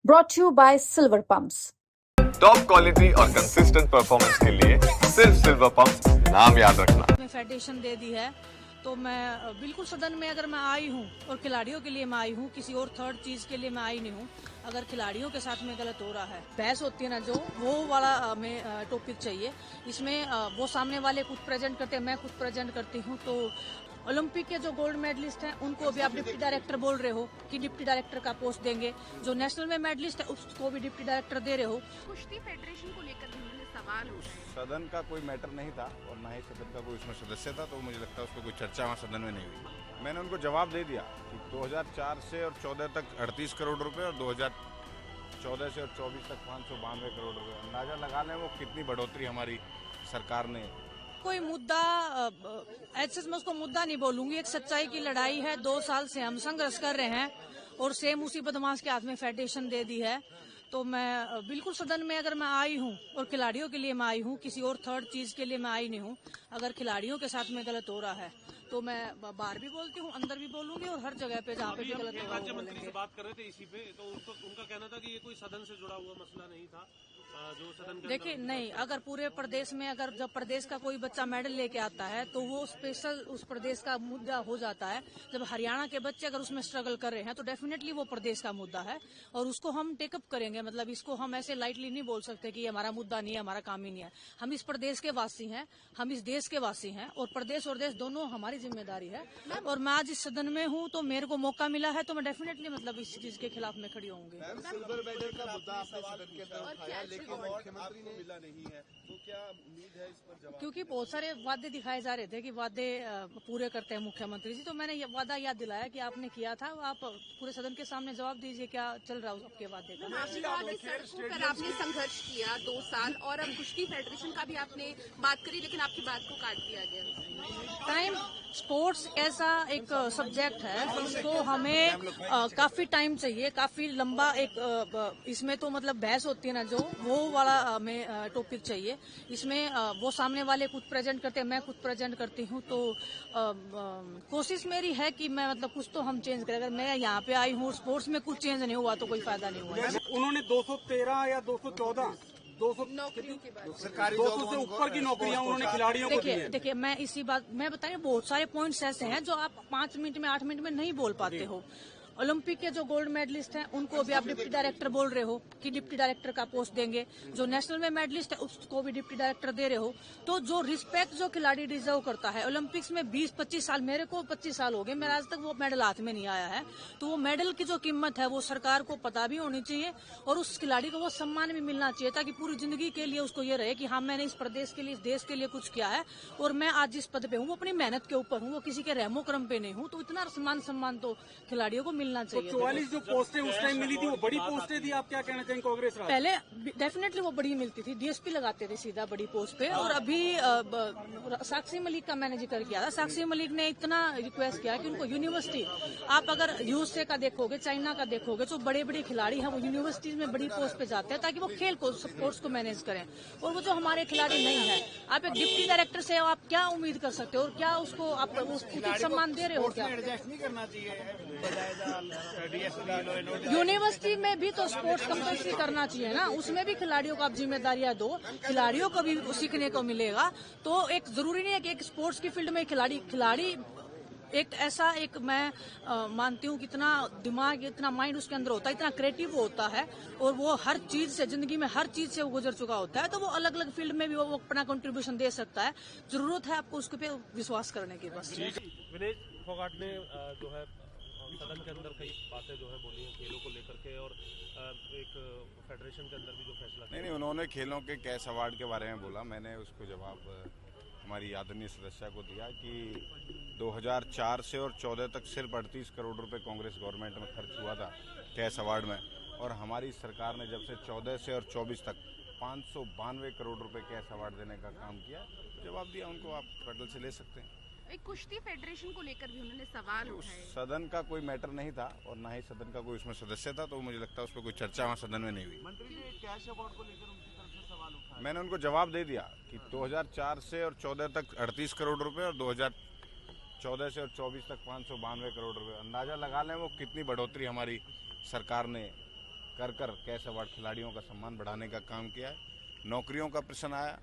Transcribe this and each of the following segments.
brought to you by Silver Pumps. Top quality और consistent performance के लिए सिर्फ सिल्वर पंप्स नाम याद रखना। मैं फेडरेशन दे दी है तो मैं बिल्कुल सदन में अगर मैं आई हूँ और खिलाड़ियों के लिए मैं आई हूँ, किसी और थर्ड चीज के लिए मैं आई नहीं हूँ। अगर खिलाड़ियों के साथ में गलत हो रहा है, बहस होती है ना, जो वो वाला में टॉपिक चाहिए। इसमें वो सामने वाले खुद प्रेजेंट करते हैं, मैं खुद प्रेजेंट करती हूँ। तो ओलंपिक के जो गोल्ड मेडलिस्ट हैं उनको भी आप डिप्टी डायरेक्टर बोल रहे हो कि डिप्टी डायरेक्टर का पोस्ट देंगे। जो नेशनल में मेडलिस्ट है उसको भी डिप्टी डायरेक्टर दे रहे हो। कुश्ती फेडरेशन को लेकर भी उन्होंने सवाल उठाए। सदन का कोई मैटर नहीं था और ना ही सदन का कोई उसमें सदस्य था, तो मुझे लगता है उस पर कोई चर्चा वहाँ सदन में नहीं हुई। मैंने उनको जवाब दे दिया कि 2004 से और 14 तक 38 करोड़ रुपए और 2014 से और 24 तक 592 करोड़ रुपए। अंदाजा लगा लें वो कितनी बढ़ोतरी हमारी सरकार ने। कोई मुद्दा ऐसे मैं उसको मुद्दा नहीं बोलूंगी। एक सच्चाई की लड़ाई है, 2 साल से हम संघर्ष कर रहे हैं और सेम उसी बदमाश के हाथ में फेडरेशन दे दी है। तो मैं बिल्कुल सदन में अगर मैं आई हूँ और खिलाड़ियों के लिए मैं आई हूँ, किसी और थर्ड चीज के लिए मैं आई नहीं हूँ। अगर खिलाड़ियों के साथ में गलत हो रहा है तो मैं बाहर भी बोलती हूँ, अंदर भी बोलूंगी और हर जगह पे जहाँ पे भी गलत हो रहा है राज्य मंत्री से बात कर रहे थे इसी पे, तो उनका कहना था कि ये कोई सदन से जुड़ा हुआ मसला नहीं था। जो सदन के देखिए नहीं, अगर पूरे प्रदेश में अगर जब प्रदेश का कोई बच्चा मेडल लेके आता है तो वो स्पेशल उस प्रदेश का मुद्दा हो जाता है। जब हरियाणा के बच्चे अगर उसमें स्ट्रगल कर रहे हैं तो डेफिनेटली वो प्रदेश का मुद्दा है और उसको हम टेकअप करेंगे। मतलब इसको हम ऐसे लाइटली नहीं बोल सकते कि ये हमारा मुद्दा नहीं है, हमारा काम ही नहीं है। हम इस प्रदेश के वासी हैं, हम इस देश के वासी हैं और प्रदेश और देश दोनों हमारी जिम्मेदारी है। और मैं आज इस सदन में हूँ तो मेरे को मौका मिला है तो मैं डेफिनेटली मतलब इस चीज के खिलाफ में खड़ी होंगी। सिल्वर मेडल का मुद्दा आपने सदन के अंदर उठाया, लेकिन मुख्यमंत्री ने मिला नहीं है, तो क्या उम्मीद है इस पर जवाब? क्योंकि बहुत सारे वादे दिखाए जा रहे थे कि वादे पूरे करते हैं मुख्यमंत्री जी, तो मैंने ये वादा याद दिलाया कि आपने किया था। आप पूरे सदन के सामने जवाब दीजिए क्या चल रहा है आपके वादे का। आपने कहा कि सड़कों पर आपने संघर्ष किया 2 साल और अब कुश्ती फेडरेशन का भी आपने बात करी, लेकिन आपकी बात को काट दिया गया। टाइम स्पोर्ट्स ऐसा एक सब्जेक्ट है जिसको हमें काफी टाइम चाहिए, काफी लंबा एक इसमें तो मतलब बहस होती है ना, जो वो वाला में टॉपिक चाहिए। इसमें वो सामने वाले खुद प्रेजेंट करते हैं, मैं खुद प्रेजेंट करती हूँ। तो कोशिश मेरी है कि मैं मतलब कुछ तो हम चेंज करें। अगर मैं यहाँ पे आई हूँ स्पोर्ट्स में कुछ चेंज नहीं हुआ तो कोई फायदा नहीं हुआ। उन्होंने 213 या 214 200 नौकरियों की बात। 200 से ऊपर की नौकरियां उन्होंने खिलाड़ियों को दी हैं। देखिए मैं इसी बात मैं बता रही हूँ, बहुत सारे पॉइंट्स ऐसे हैं जो आप 5 मिनट में 8 मिनट में नहीं बोल पाते हो। ओलंपिक के जो गोल्ड मेडलिस्ट हैं उनको भी आप डिप्टी डायरेक्टर बोल रहे हो कि डिप्टी डायरेक्टर का पोस्ट देंगे। जो नेशनल में मेडलिस्ट है उसको भी डिप्टी डायरेक्टर दे रहे हो। तो जो रिस्पेक्ट जो खिलाड़ी डिजर्व करता है, ओलंपिक्स में 20-25 साल, मेरे को 25 साल हो गए, मेरा आज तक वो मेडल हाथ में नहीं आया है। तो वो मेडल की जो कीमत है वो सरकार को पता भी होनी चाहिए और उस खिलाड़ी को वो सम्मान भी मिलना चाहिए, ताकि पूरी जिंदगी के लिए उसको ये रहे कि हाँ मैंने इस प्रदेश के लिए, इस देश के लिए कुछ किया है और मैं आज जिस पद पे हूँ वो अपनी मेहनत के ऊपर हूँ, वो किसी के रहमो क्रम पे नहीं हूँ। तो इतना सम्मान तो खिलाड़ियों को मिलना चाहिए। 44 जो पोस्टें उस टाइम मिली थी वो बड़ी पोस्टें थी, आप क्या कहना चाहेंगे कांग्रेस राज? पहले डेफिनेटली वो बड़ी मिलती थी, डीएसपी लगाते थे सीधा बड़ी पोस्ट पे। और अभी साक्षी मलिक का मैंने जिक्र किया था। साक्षी मलिक ने इतना रिक्वेस्ट किया कि उनको यूनिवर्सिटी, आप अगर यूएसए का देखोगे, चाइना का देखोगे, जो बड़े बड़े खिलाड़ी हैं वो यूनिवर्सिटीज में बड़ी पोस्ट पे जाते हैं ताकि वो खेल को, स्पोर्ट्स को मैनेज करें। और वो जो हमारे खिलाड़ी नहीं है, आप एक डिप्टी डायरेक्टर से आप क्या उम्मीद कर सकते हो और क्या उसको आप उचित सम्मान दे रहे हो? क्या नहीं करना चाहिए यूनिवर्सिटी में भी तो स्पोर्ट्स कंपल्सरी करना चाहिए ना, उसमें भी खिलाड़ियों को आप जिम्मेदारियां दो, खिलाड़ियों को भी सीखने को मिलेगा। तो एक जरूरी नहीं है कि एक स्पोर्ट्स की फील्ड में खिलाड़ी एक ऐसा एक मैं मानती हूँ कि इतना दिमाग, इतना माइंड उसके अंदर होता है, इतना क्रिएटिव होता है और वो हर चीज से, जिंदगी में हर चीज से वो गुजर चुका होता है। तो वो अलग अलग फील्ड में भी वो अपना कंट्रीब्यूशन दे सकता है। जरूरत है आपको उसके पे विश्वास करने की बस। विनेश फोगाट ने जो है सदन के अंदर कई बातें जो है बोली हैं खेलों को लेकर के और एक फेडरेशन के अंदर भी जो फैसला नहीं, उन्होंने खेलों के कैश अवार्ड के बारे में बोला। मैंने उसको जवाब हमारी आदरणीय सदस्य को दिया कि 2004 से और 14 तक सिर्फ 38 करोड़ रुपए कांग्रेस गवर्नमेंट में खर्च हुआ था कैश अवार्ड में, और हमारी सरकार ने जब से 14 से और 24 तक 592 करोड़ रुपए कैश अवार्ड देने का काम किया। जवाब दिया उनको, आप पेडल से ले सकते हैं। एक कुश्ती फेडरेशन को लेकर भी उन्होंने सवाल उठाए। सदन का कोई मैटर नहीं था और ना ही सदन का कोई उसमें सदस्य था, तो मुझे लगता है उस पर कोई चर्चा वहाँ सदन में नहीं हुई। मंत्री ने कैश अवार्ड को लेकर उनकी तरफ से सवाल उठाया। मैंने उनको जवाब दे दिया कि 2004 से और 14 तक 38 करोड़ रुपए और 2014 से और 24 तक 592 करोड़ रुपए। अंदाजा लगा लें वो कितनी बढ़ोतरी हमारी सरकार ने कर कैश अवार्ड खिलाड़ियों का सम्मान बढ़ाने का काम किया है। नौकरियों का प्रश्न आया,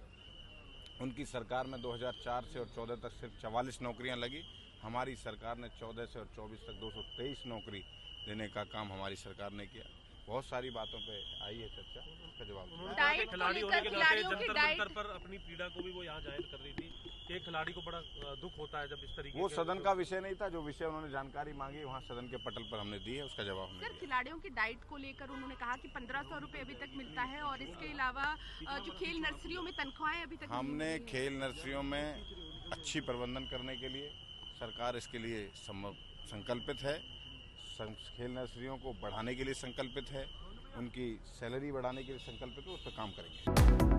उनकी सरकार में 2004 से और 14 तक सिर्फ 44 नौकरियां लगी। हमारी सरकार ने 14 से और 24 तक 223 नौकरी देने का काम हमारी सरकार ने किया। बहुत सारी बातों पे आई है चर्चा, उसका जवाब डाइट को खिलाड़ी होने लेकर के नाते खिलाड़ियों की जंतर डाइट मंतर पर अपनी पीड़ा को भी वो यहाँ जाहिर कर रही थी कि एक खिलाड़ी को बड़ा दुख होता है जब इस तरीके वो के सदन का विषय नहीं था। जो विषय उन्होंने जानकारी मांगी वहाँ सदन के पटल पर हमने दी है, उसका जवाब हमने सर, दिया। खिलाड़ियों की डाइट को लेकर उन्होंने कहा कि 1500 रुपए अभी तक मिलता है और इसके अलावा जो खेल नर्सरियों में तनख्वाहें अभी तक नहीं हमने मिली हैं। खेल नर्सरियों में अच्छी प्रबंधन करने के लिए सरकार इसके लिए संकल्पित है। खेल नर्सरियों को बढ़ाने के लिए संकल्पित है, उनकी सैलरी बढ़ाने के लिए संकल्पित है, उस पर काम करेंगे।